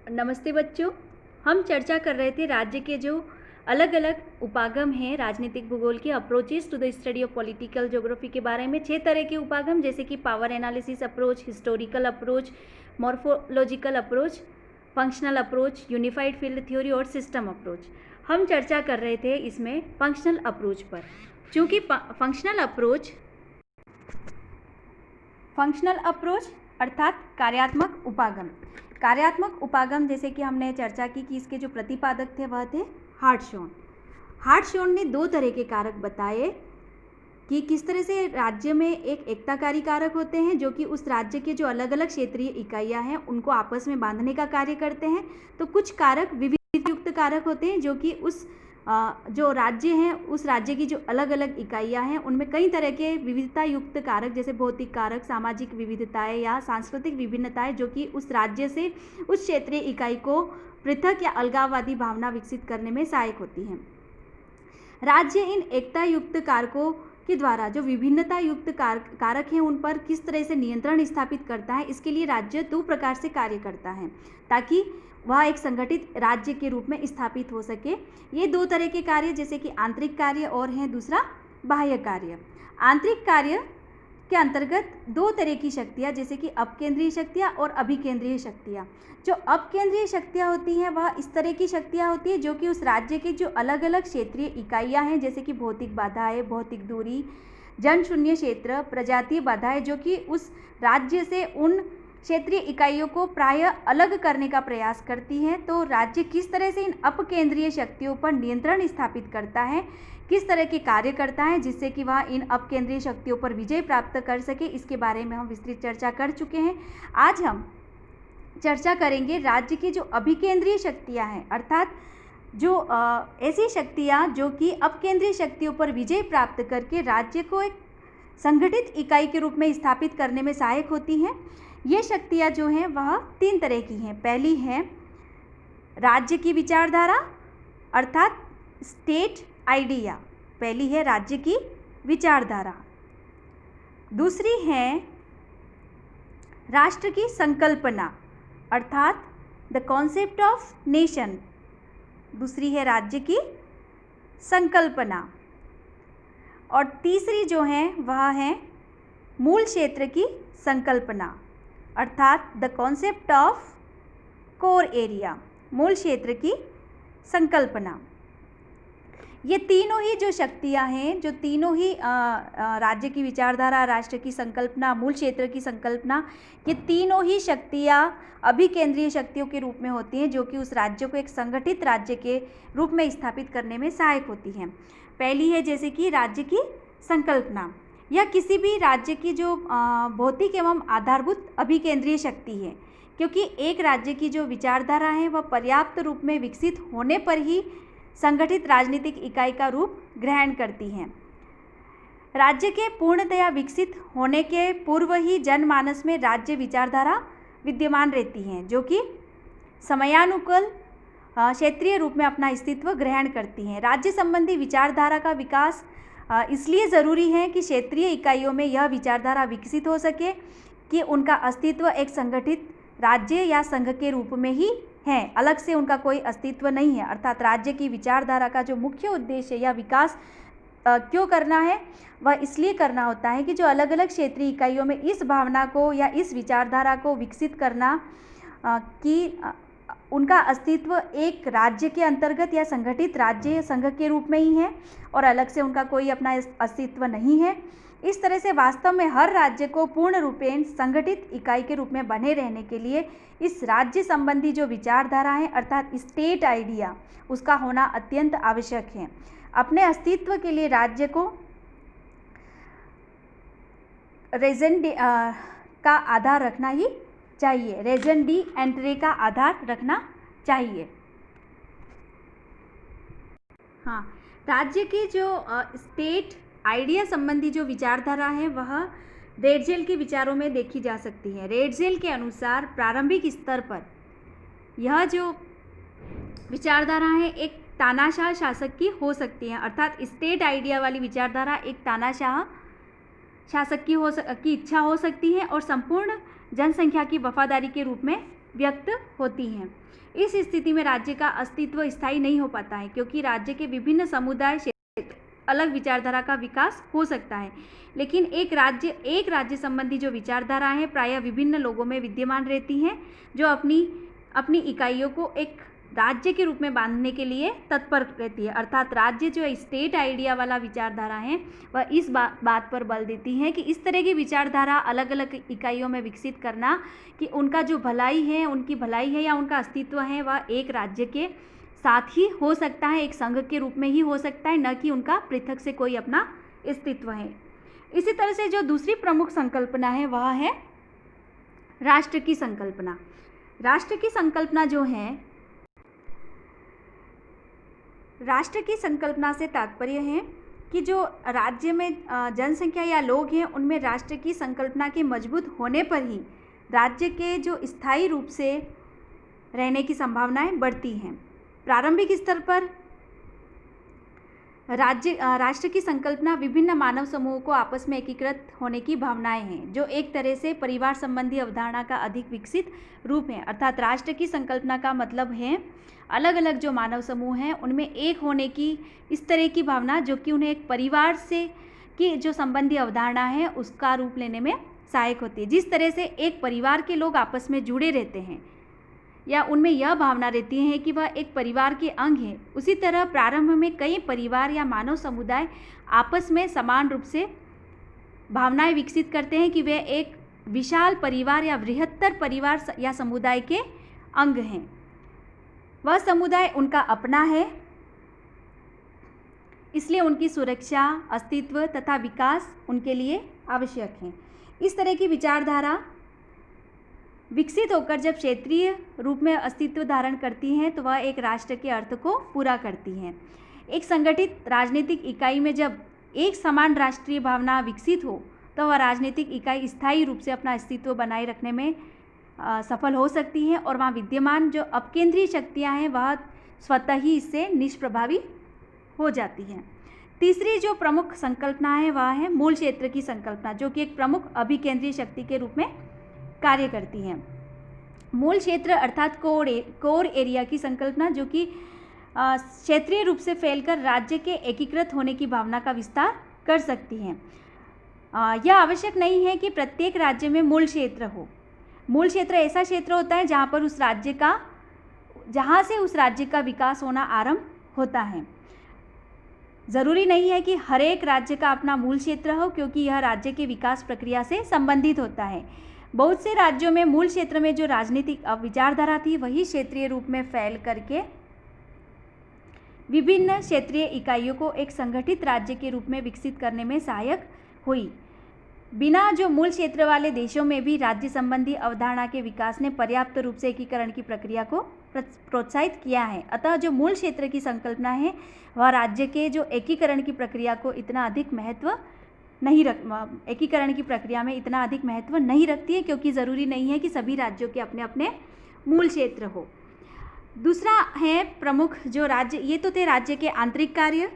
नमस्ते बच्चों। हम चर्चा कर रहे थे राज्य के जो अलग अलग उपागम हैं राजनीतिक भूगोल के approaches to the study of political geography के बारे में। 6 तरह के उपागम जैसे कि power analysis approach, historical approach, morphological approach, functional approach, unified field theory और सिस्टम अप्रोच। हम चर्चा कर रहे थे इसमें फंक्शनल अप्रोच पर। चूँकि फंक्शनल अप्रोच अर्थात कार्यात्मक उपागम। कार्यात्मक उपागम जैसे कि हमने चर्चा की कि इसके जो प्रतिपादक थे वह थे हार्टशॉन। हार्टशॉन ने 2 तरह के कारक बताए कि किस तरह से राज्य में एक एकताकारी कारक होते हैं जो कि उस राज्य के जो अलग अलग क्षेत्रीय इकाइयां हैं उनको आपस में बांधने का कार्य करते हैं। तो कुछ कारक विविधता युक्त कारक होते हैं जो कि उस जो राज्य हैं उस राज्य की जो अलग अलग इकाइयां हैं उनमें कई तरह के विविधता युक्त कारक जैसे भौतिक कारक, सामाजिक विविधताएं या सांस्कृतिक विभिन्नताएं जो कि उस राज्य से उस क्षेत्रीय इकाई को पृथक या अलगाववादी भावना विकसित करने में सहायक होती हैं। राज्य इन एकता युक्त कारकों के द्वारा जो विभिन्नता युक्त कारक हैं उन पर किस तरह से नियंत्रण स्थापित करता है, इसके लिए राज्य 2 प्रकार से कार्य करता है ताकि वह एक संगठित राज्य के रूप में स्थापित हो सके। ये 2 तरह के कार्य जैसे कि आंतरिक कार्य और हैं दूसरा बाह्य कार्य। आंतरिक कार्य के अंतर्गत 2 तरह की शक्तियाँ जैसे कि अपकेंद्रीय शक्तियाँ और अभिकेंद्रीय शक्तियाँ। जो अपकेंद्रीय शक्तियाँ होती हैं वह इस तरह की शक्तियाँ होती है जो कि उस राज्य के जो अलग अलग क्षेत्रीय इकाइयाँ हैं जैसे कि भौतिक बाधाएं, भौतिक दूरी, जनशून्य क्षेत्र, प्रजातीय बाधाएं जो कि उस राज्य से उन क्षेत्रीय इकाइयों को प्रायः अलग करने का प्रयास करती हैं। तो राज्य किस तरह से इन अपकेंद्रीय शक्तियों पर नियंत्रण स्थापित करता है, किस तरह के कार्य करता है जिससे कि वह इन अपकेंद्रीय शक्तियों पर विजय प्राप्त कर सके, इसके बारे में हम विस्तृत चर्चा कर चुके हैं। आज हम चर्चा करेंगे राज्य की जो अभिकेंद्रीय शक्तियाँ हैं अर्थात जो ऐसी शक्तियाँ जो कि अपकेंद्रीय शक्तियों पर विजय प्राप्त करके राज्य को एक संगठित इकाई के रूप में स्थापित करने में सहायक होती हैं। ये शक्तियाँ जो हैं वह 3 तरह की हैं। पहली है राज्य की विचारधारा अर्थात स्टेट आइडिया, पहली है राज्य की विचारधारा। दूसरी है राष्ट्र की संकल्पना अर्थात द कॉन्सेप्ट ऑफ नेशन, दूसरी है राज्य की संकल्पना। और तीसरी जो है वह है मूल क्षेत्र की संकल्पना अर्थात the concept of core area, मूल क्षेत्र की संकल्पना। ये तीनों ही जो शक्तियां हैं, जो तीनों ही राज्य की विचारधारा, राष्ट्र की संकल्पना, मूल क्षेत्र की संकल्पना, ये तीनों ही शक्तियां अभिकेंद्रीय शक्तियों के रूप में होती हैं जो कि उस राज्य को एक संगठित राज्य के रूप में स्थापित करने में सहायक होती हैं। पहली है जैसे कि राज्य की संकल्पना, यह किसी भी राज्य की जो भौतिक एवं आधारभूत अभिकेंद्रीय शक्ति है क्योंकि एक राज्य की जो विचारधारा है वह पर्याप्त रूप में विकसित होने पर ही संगठित राजनीतिक इकाई का रूप ग्रहण करती हैं। राज्य के पूर्णतया विकसित होने के पूर्व ही जनमानस में राज्य विचारधारा विद्यमान रहती हैं जो कि समयानुकूल क्षेत्रीय रूप में अपना अस्तित्व ग्रहण करती हैं। राज्य संबंधी विचारधारा का विकास इसलिए ज़रूरी है कि क्षेत्रीय इकाइयों में यह विचारधारा विकसित हो सके कि उनका अस्तित्व एक संगठित राज्य या संघ के रूप में ही है, अलग से उनका कोई अस्तित्व नहीं है। अर्थात राज्य की विचारधारा का जो मुख्य उद्देश्य या विकास क्यों करना है, वह इसलिए करना होता है कि जो अलग अलग क्षेत्रीय इकाइयों में इस भावना को या इस विचारधारा को विकसित करना कि उनका अस्तित्व एक राज्य के अंतर्गत या संगठित राज्य या संघ के रूप में ही है और अलग से उनका कोई अपना अस्तित्व नहीं है। इस तरह से वास्तव में हर राज्य को पूर्ण रूपेण संगठित इकाई के रूप में बने रहने के लिए इस राज्य संबंधी जो विचारधारा है अर्थात स्टेट आइडिया, उसका होना अत्यंत आवश्यक है। अपने अस्तित्व के लिए राज्य को रेजन का आधार रखना ही चाहिए, रेजन डी एंट्रे का आधार रखना चाहिए। हाँ, राज्य की जो स्टेट आइडिया संबंधी जो विचारधारा है वह रेडजेल के विचारों में देखी जा सकती है। रेडजेल के अनुसार प्रारंभिक स्तर पर यह जो विचारधारा है एक तानाशाह शासक की हो सकती है अर्थात स्टेट आइडिया वाली विचारधारा एक तानाशाह शासक की इच्छा हो सकती है और संपूर्ण जनसंख्या की वफादारी के रूप में व्यक्त होती हैं। इस स्थिति में राज्य का अस्तित्व स्थायी नहीं हो पाता है, क्योंकि राज्य के विभिन्न समुदाय क्षेत्र अलग विचारधारा का विकास हो सकता है, लेकिन एक राज्य संबंधी जो विचारधारा है प्रायः विभिन्न लोगों में विद्यमान रहती हैं, जो अपनी इकाइयों को एक राज्य के रूप में बांधने के लिए तत्पर रहती है। अर्थात राज्य जो स्टेट आइडिया वाला विचारधारा है वह इस बात पर बल देती है कि इस तरह की विचारधारा अलग अलग इकाइयों में विकसित करना कि उनका जो उनकी भलाई है या उनका अस्तित्व है वह एक राज्य के साथ ही हो सकता है, एक संघ के रूप में ही हो सकता है, न कि उनका पृथक से कोई अपना अस्तित्व है। इसी तरह से जो दूसरी प्रमुख संकल्पना है वह है राष्ट्र की संकल्पना। राष्ट्र की संकल्पना जो है, राष्ट्र की संकल्पना से तात्पर्य है कि जो राज्य में जनसंख्या या लोग हैं उनमें राष्ट्र की संकल्पना के मजबूत होने पर ही राज्य के जो स्थायी रूप से रहने की संभावनाएं बढ़ती हैं। प्रारंभिक स्तर पर राष्ट्र की संकल्पना विभिन्न मानव समूहों को आपस में एकीकृत होने की भावनाएं हैं, जो एक तरह से परिवार संबंधी अवधारणा का अधिक विकसित रूप है। अर्थात राष्ट्र की संकल्पना का मतलब है अलग अलग जो मानव समूह हैं उनमें एक होने की इस तरह की भावना, जो कि उन्हें एक परिवार से की जो संबंधी अवधारणा है उसका रूप लेने में सहायक होती है। जिस तरह से एक परिवार के लोग आपस में जुड़े रहते हैं या उनमें यह भावना रहती है कि वह एक परिवार के अंग है, उसी तरह प्रारंभ में कई परिवार या मानव समुदाय आपस में समान रूप से भावनाएं विकसित करते हैं कि वे एक विशाल परिवार या बृहत्तर परिवार या समुदाय के अंग हैं। वह समुदाय उनका अपना है, इसलिए उनकी सुरक्षा, अस्तित्व तथा विकास उनके लिए आवश्यक है। इस तरह की विचारधारा विकसित होकर जब क्षेत्रीय रूप में अस्तित्व धारण करती हैं तो वह एक राष्ट्र के अर्थ को पूरा करती हैं। एक संगठित राजनीतिक इकाई में जब एक समान राष्ट्रीय भावना विकसित हो तो वह राजनीतिक इकाई स्थायी रूप से अपना अस्तित्व बनाए रखने में सफल हो सकती है और वहाँ विद्यमान जो अपकेंद्रीय शक्तियाँ हैं वह स्वतः ही इससे निष्प्रभावी हो जाती हैं। तीसरी जो प्रमुख संकल्पना है वह है मूल क्षेत्र की संकल्पना, जो कि एक प्रमुख अभिकेंद्रीय शक्ति के रूप में कार्य करती हैं। मूल क्षेत्र अर्थात कोर एरिया की संकल्पना, जो कि क्षेत्रीय रूप से फैलकर राज्य के एकीकृत होने की भावना का विस्तार कर सकती हैं। यह आवश्यक नहीं है कि प्रत्येक राज्य में मूल क्षेत्र हो। मूल क्षेत्र ऐसा क्षेत्र होता है जहाँ से उस राज्य का विकास होना आरंभ होता है। ज़रूरी नहीं है कि हर एक राज्य का अपना मूल क्षेत्र हो, क्योंकि यह राज्य के विकास प्रक्रिया से संबंधित होता है। बहुत से राज्यों में मूल क्षेत्र में जो राजनीतिक विचारधारा थी वही क्षेत्रीय रूप में फैल करके विभिन्न क्षेत्रीय इकाइयों को एक संगठित राज्य के रूप में विकसित करने में सहायक हुई। बिना जो मूल क्षेत्र वाले देशों में भी राज्य संबंधी अवधारणा के विकास ने पर्याप्त रूप से एकीकरण की प्रक्रिया को प्रोत्साहित किया है। अतः जो मूल क्षेत्र की संकल्पना है वह राज्य के जो एकीकरण की प्रक्रिया को इतना अधिक महत्व एकीकरण की प्रक्रिया में इतना अधिक महत्व नहीं रखती है, क्योंकि ज़रूरी नहीं है कि सभी राज्यों के अपने अपने मूल क्षेत्र हो। दूसरा है प्रमुख जो राज्य, ये तो थे राज्य के आंतरिक कार्य,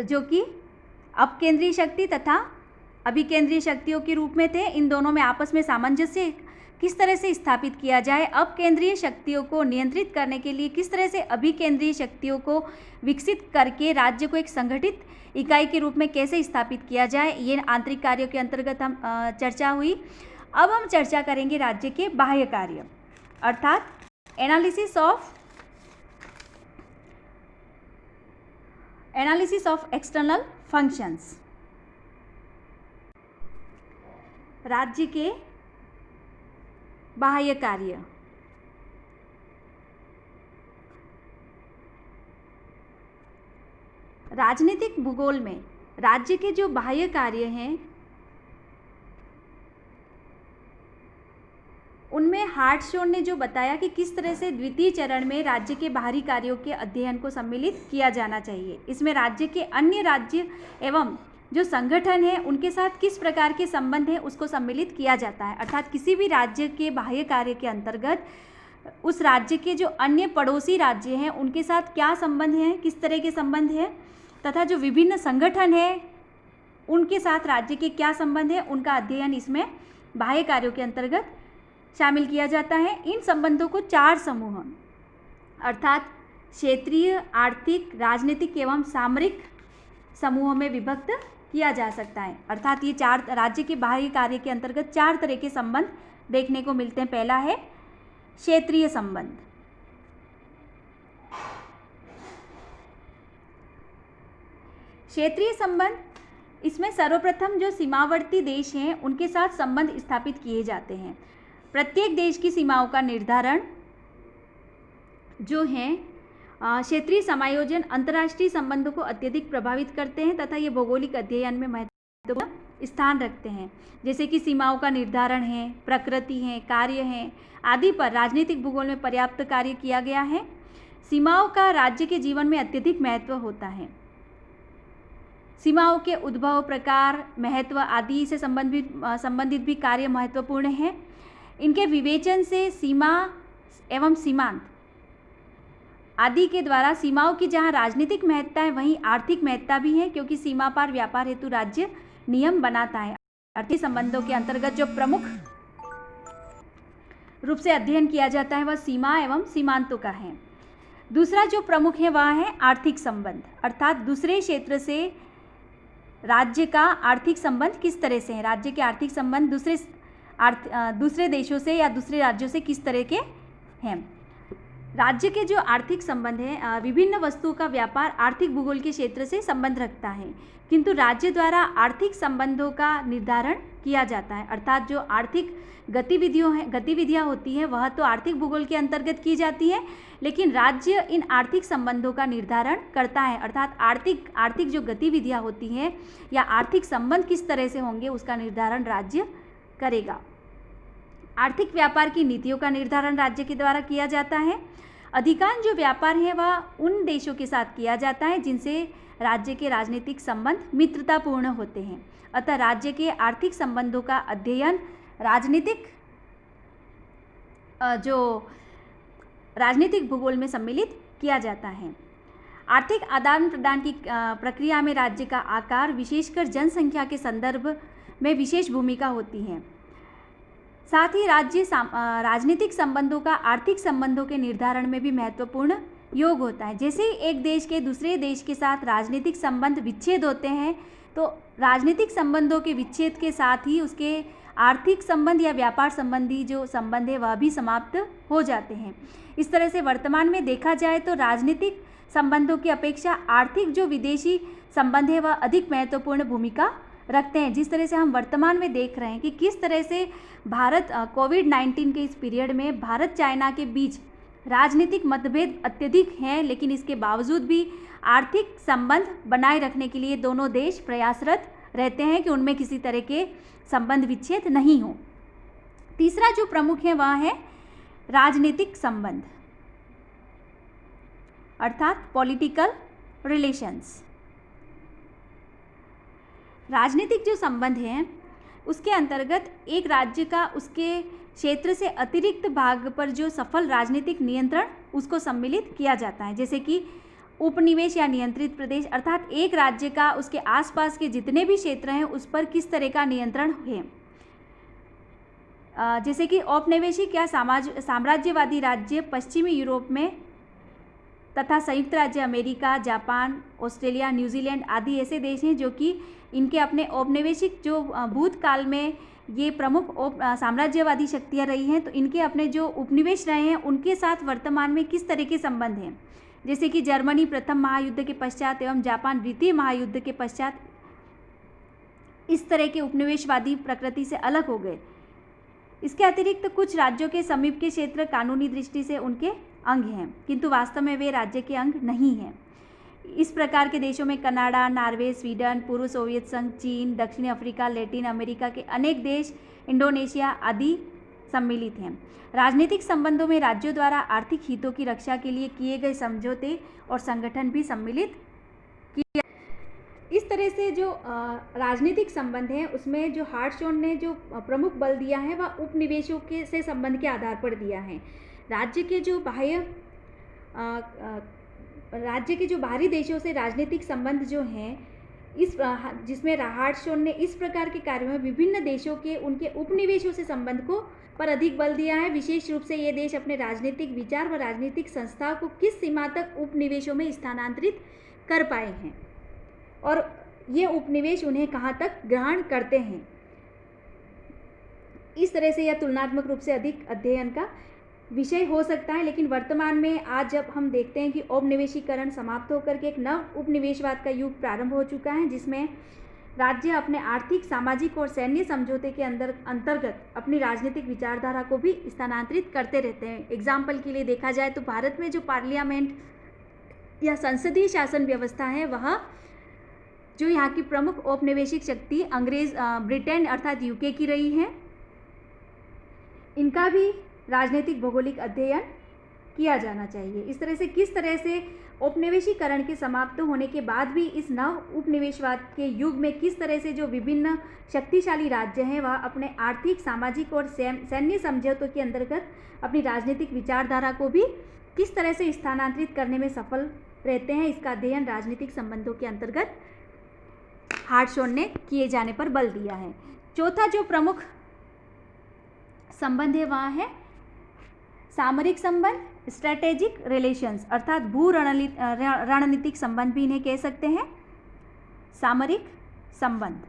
जो कि अपकेंद्रीय शक्ति तथा अभिकेंद्रीय शक्तियों के रूप में थे। इन दोनों में आपस में सामंजस्य किस तरह से स्थापित किया जाए, अपकेंद्रीय शक्तियों को नियंत्रित करने के लिए किस तरह से अभिकेंद्रीय शक्तियों को विकसित करके राज्य को एक संगठित इकाई के रूप में कैसे स्थापित किया जाए, ये आंतरिक कार्यों के अंतर्गत हम चर्चा हुई। अब हम चर्चा करेंगे राज्य के बाह्य कार्य, अर्थात एनालिसिस ऑफ एक्सटर्नल फंक्शंस। राज्य के बाह्य कार्य। राजनीतिक भूगोल में राज्य के जो बाह्य कार्य हैं उनमें हार्टशॉन ने जो बताया कि किस तरह से द्वितीय चरण में राज्य के बाहरी कार्यों के अध्ययन को सम्मिलित किया जाना चाहिए। इसमें राज्य के अन्य राज्य एवं जो संगठन है उनके साथ किस प्रकार के संबंध है उसको सम्मिलित किया जाता है। अर्थात किसी भी राज्य के बाह्य कार्य के अंतर्गत उस राज्य के जो अन्य पड़ोसी राज्य हैं उनके साथ क्या संबंध हैं, किस तरह के संबंध हैं, तथा जो विभिन्न संगठन हैं उनके साथ राज्य के क्या संबंध है, उनका अध्ययन इसमें बाह्य कार्यों के अंतर्गत शामिल किया जाता है। इन संबंधों को 4 समूह अर्थात क्षेत्रीय, आर्थिक, राजनीतिक एवं सामरिक समूहों में विभक्त किया जा सकता है। अर्थात ये 4 राज्य के बाहरी कार्य के अंतर्गत 4 तरह के संबंध देखने को मिलते हैं। पहला है क्षेत्रीय संबंध। क्षेत्रीय संबंध, इसमें सर्वप्रथम जो सीमावर्ती देश हैं उनके साथ संबंध स्थापित किए जाते हैं। प्रत्येक देश की सीमाओं का निर्धारण जो है क्षेत्रीय समायोजन अंतर्राष्ट्रीय संबंधों को अत्यधिक प्रभावित करते हैं तथा ये भौगोलिक अध्ययन में महत्वपूर्ण स्थान रखते हैं। जैसे कि सीमाओं का निर्धारण है, प्रकृति है, कार्य है आदि पर राजनीतिक भूगोल में पर्याप्त कार्य किया गया है। सीमाओं का राज्य के जीवन में अत्यधिक महत्व होता है। सीमाओं के उद्भव, प्रकार, महत्व आदि से संबंधित भी कार्य महत्वपूर्ण है। इनके विवेचन से सीमा एवं सीमांत आदि के द्वारा सीमाओं की जहां राजनीतिक महत्ता है वहीं आर्थिक महत्ता भी है, क्योंकि सीमा पार व्यापार हेतु राज्य नियम बनाता है। आर्थिक संबंधों के अंतर्गत जो प्रमुख रूप से अध्ययन किया जाता है वह सीमा एवं सीमांतों का है। दूसरा जो प्रमुख है वह है आर्थिक संबंध, अर्थात दूसरे क्षेत्र से राज्य का आर्थिक संबंध किस तरह से है। राज्य के आर्थिक संबंध दूसरे देशों से या दूसरे राज्यों से किस तरह के हैं। राज्य के जो आर्थिक संबंध है, विभिन्न वस्तुओं का व्यापार आर्थिक भूगोल के क्षेत्र से संबंध रखता है, किंतु राज्य द्वारा आर्थिक संबंधों का निर्धारण किया जाता है। अर्थात जो आर्थिक गतिविधियां होती हैं वह तो आर्थिक भूगोल के अंतर्गत की जाती है, लेकिन राज्य इन आर्थिक संबंधों का निर्धारण करता है। अर्थात आर्थिक जो गतिविधियां होती हैं या आर्थिक संबंध किस तरह से होंगे उसका निर्धारण राज्य करेगा। आर्थिक व्यापार की नीतियों का निर्धारण राज्य के द्वारा किया जाता है। अधिकांश जो व्यापार है वह उन देशों के साथ किया जाता है जिनसे राज्य के राजनीतिक संबंध मित्रतापूर्ण होते हैं। अतः राज्य के आर्थिक संबंधों का अध्ययन राजनीतिक भूगोल में सम्मिलित किया जाता है। आर्थिक आदान प्रदान की प्रक्रिया में राज्य का आकार विशेषकर जनसंख्या के संदर्भ में विशेष भूमिका होती है। साथ ही राजनीतिक संबंधों का आर्थिक संबंधों के निर्धारण में भी महत्वपूर्ण योग होता है। जैसे ही एक देश के दूसरे देश के साथ राजनीतिक संबंध विच्छेद होते हैं तो राजनीतिक संबंधों के विच्छेद के साथ ही उसके आर्थिक संबंध या व्यापार संबंधी जो संबंध है वह भी समाप्त हो जाते हैं। इस तरह से वर्तमान में देखा जाए तो राजनीतिक संबंधों की अपेक्षा आर्थिक जो विदेशी संबंध है वह अधिक महत्वपूर्ण भूमिका रखते हैं। जिस तरह से हम वर्तमान में देख रहे हैं कि किस तरह से भारत कोविड-19 के इस पीरियड में भारत चाइना के बीच राजनीतिक मतभेद अत्यधिक हैं, लेकिन इसके बावजूद भी आर्थिक संबंध बनाए रखने के लिए दोनों देश प्रयासरत रहते हैं कि उनमें किसी तरह के संबंध विच्छेद नहीं हो। तीसरा जो प्रमुख है वह है राजनीतिक संबंध अर्थात पॉलिटिकल रिलेशंस। राजनीतिक जो संबंध हैं उसके अंतर्गत एक राज्य का उसके क्षेत्र से अतिरिक्त भाग पर जो सफल राजनीतिक नियंत्रण उसको सम्मिलित किया जाता है। जैसे कि उपनिवेश या नियंत्रित प्रदेश, अर्थात एक राज्य का उसके आसपास के जितने भी क्षेत्र हैं उस पर किस तरह का नियंत्रण है। जैसे कि औपनिवेशिक या साम्राज्यवादी राज्य पश्चिमी यूरोप में तथा संयुक्त राज्य अमेरिका, जापान, ऑस्ट्रेलिया, न्यूजीलैंड आदि ऐसे देश हैं जो कि इनके अपने औपनिवेशिक जो भूतकाल में ये प्रमुख साम्राज्यवादी शक्तियाँ रही हैं, तो इनके अपने जो उपनिवेश रहे हैं उनके साथ वर्तमान में किस तरह के संबंध हैं। जैसे कि जर्मनी प्रथम महायुद्ध के पश्चात एवं जापान द्वितीय महायुद्ध के पश्चात इस तरह के उपनिवेशवादी प्रकृति से अलग हो गए। इसके अतिरिक्त कुछ राज्यों के समीप के क्षेत्र कानूनी दृष्टि से उनके अंग हैं, किंतु वास्तव में वे राज्य के अंग नहीं हैं। इस प्रकार के देशों में कनाडा, नॉर्वे, स्वीडन, पूर्व सोवियत संघ, चीन, दक्षिण अफ्रीका, लैटिन अमेरिका के अनेक देश, इंडोनेशिया आदि सम्मिलित हैं। राजनीतिक संबंधों में राज्यों द्वारा आर्थिक हितों की रक्षा के लिए किए गए समझौते और संगठन भी सम्मिलित किए। इस तरह से जो राजनीतिक संबंध है उसमें जो हार्टशॉन ने जो प्रमुख बल दिया है वह उपनिवेशों के से संबंध के आधार पर दिया है। राज्य के जो बाहरी देशों से राजनीतिक संबंध जो हैं जिसमें हार्टशॉन ने इस प्रकार के कार्यों में विभिन्न देशों के उनके उपनिवेशों से संबंध को पर अधिक बल दिया है। विशेष रूप से ये देश अपने राजनीतिक विचार व राजनीतिक संस्थाओं को किस सीमा तक उपनिवेशों में स्थानांतरित कर पाए हैं और ये उपनिवेश उन्हें कहाँ तक ग्रहण करते हैं। इस तरह से यह तुलनात्मक रूप से अधिक अध्ययन का विषय हो सकता है। लेकिन वर्तमान में आज जब हम देखते हैं कि औपनिवेशीकरण समाप्त होकर के एक नव उपनिवेशवाद का युग प्रारंभ हो चुका है, जिसमें राज्य अपने आर्थिक, सामाजिक और सैन्य समझौते के अंतर्गत अपनी राजनीतिक विचारधारा को भी स्थानांतरित करते रहते हैं। एग्जाम्पल के लिए देखा जाए तो भारत में जो पार्लियामेंट या संसदीय शासन व्यवस्था है, वह जो यहाँ की प्रमुख औपनिवेशिक शक्ति ब्रिटेन अर्थात यूके की रही है, इनका भी राजनीतिक भौगोलिक अध्ययन किया जाना चाहिए। इस तरह से किस तरह से औपनिवेशीकरण के समाप्त होने के बाद भी इस नव उपनिवेशवाद के युग में किस तरह से जो विभिन्न शक्तिशाली राज्य हैं वह अपने आर्थिक, सामाजिक और सैन्य समझौतों के अंतर्गत अपनी राजनीतिक विचारधारा को भी किस तरह से स्थानांतरित करने में सफल रहते हैं, इसका अध्ययन राजनीतिक संबंधों के अंतर्गत हार्टशॉन ने किए जाने पर बल दिया है। चौथा जो प्रमुख संबंध है वह है सामरिक संबंध, स्ट्रैटेजिक रिलेशंस अर्थात भू रणनीतिक संबंध भी इन्हें कह सकते हैं। सामरिक संबंध,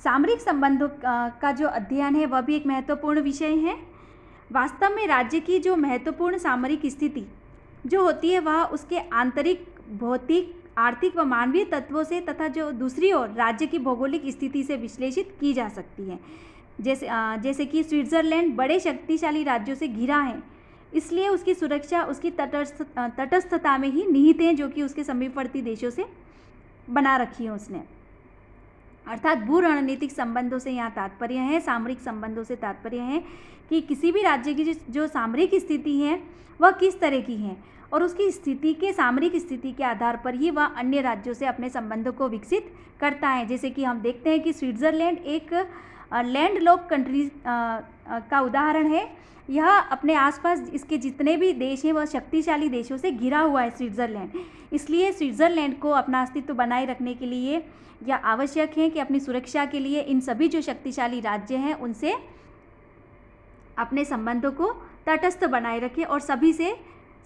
सामरिक संबंधों का जो अध्ययन है वह भी एक महत्वपूर्ण विषय है। वास्तव में राज्य की जो महत्वपूर्ण सामरिक स्थिति जो होती है वह उसके आंतरिक, भौतिक, आर्थिक व मानवीय तत्वों से तथा जो दूसरी ओर राज्य की भौगोलिक स्थिति से विश्लेषित की जा सकती है। जैसे कि स्विट्ज़रलैंड बड़े शक्तिशाली राज्यों से घिरा है, इसलिए उसकी सुरक्षा उसकी तटस्थता में ही निहित है, जो कि उसके समीपवर्ती देशों से बना रखी है उसने। अर्थात भू रणनीतिक संबंधों से यहाँ तात्पर्य है, सामरिक संबंधों से तात्पर्य है कि किसी भी राज्य की जो सामरिक स्थिति है वह किस तरह की है और उसकी स्थिति के सामरिक स्थिति के आधार पर ही वह अन्य राज्यों से अपने संबंधों को विकसित करता है। जैसे कि हम देखते हैं कि स्विट्ज़रलैंड एक लैंडलॉक कंट्री का उदाहरण है। यह अपने आसपास इसके जितने भी देश हैं वह शक्तिशाली देशों से घिरा हुआ है स्विट्ज़रलैंड। इसलिए स्विट्ज़रलैंड को अपना अस्तित्व बनाए रखने के लिए यह आवश्यक है कि अपनी सुरक्षा के लिए इन सभी जो शक्तिशाली राज्य हैं उनसे अपने संबंधों को तटस्थ बनाए रखे और सभी से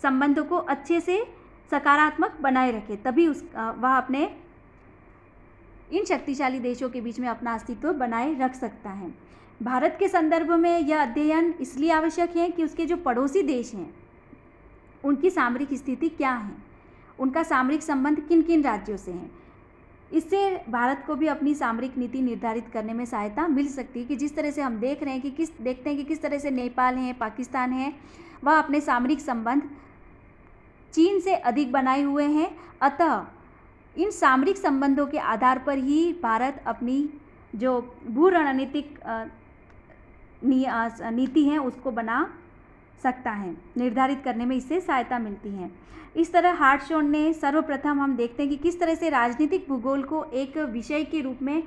संबंधों को अच्छे से सकारात्मक बनाए रखे, तभी वह अपने इन शक्तिशाली देशों के बीच में अपना अस्तित्व बनाए रख सकता है। भारत के संदर्भ में यह अध्ययन इसलिए आवश्यक है कि उसके जो पड़ोसी देश हैं उनकी सामरिक स्थिति क्या है, उनका सामरिक संबंध किन किन राज्यों से है। इससे भारत को भी अपनी सामरिक नीति निर्धारित करने में सहायता मिल सकती है कि जिस तरह से हम देखते हैं कि किस तरह से नेपाल है, पाकिस्तान है, वह अपने सामरिक संबंध चीन से अधिक बनाए हुए हैं। अतः इन सामरिक संबंधों के आधार पर ही भारत अपनी जो भू रणनीतिक नीति है उसको बना सकता है, निर्धारित करने में इससे सहायता मिलती है। इस तरह हार्टशॉन ने सर्वप्रथम हम देखते हैं कि किस तरह से राजनीतिक भूगोल को एक विषय के रूप में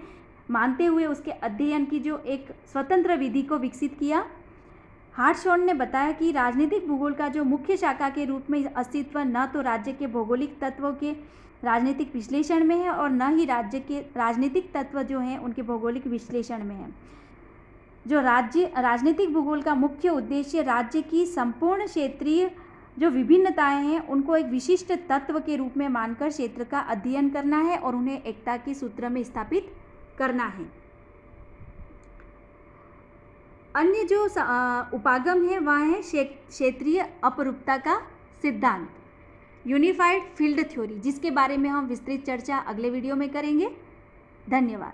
मानते हुए उसके अध्ययन की जो एक स्वतंत्र विधि को विकसित किया। हार्टशॉन ने बताया कि राजनीतिक भूगोल का जो मुख्य शाखा के रूप में अस्तित्व न तो राज्य के भौगोलिक तत्वों के राजनीतिक विश्लेषण में है और न ही राज्य के राजनीतिक तत्व जो हैं उनके भौगोलिक विश्लेषण में है। जो राजनीतिक भूगोल का मुख्य उद्देश्य राज्य की संपूर्ण क्षेत्रीय जो विभिन्नताएं हैं उनको एक विशिष्ट तत्व के रूप में मानकर क्षेत्र का अध्ययन करना है और उन्हें एकता के सूत्र में स्थापित करना है। अन्य जो उपागम है वह है क्षेत्रीय अपरूपता का सिद्धांत, यूनिफाइड फील्ड थ्योरी, जिसके बारे में हम विस्तृत चर्चा अगले वीडियो में करेंगे। धन्यवाद।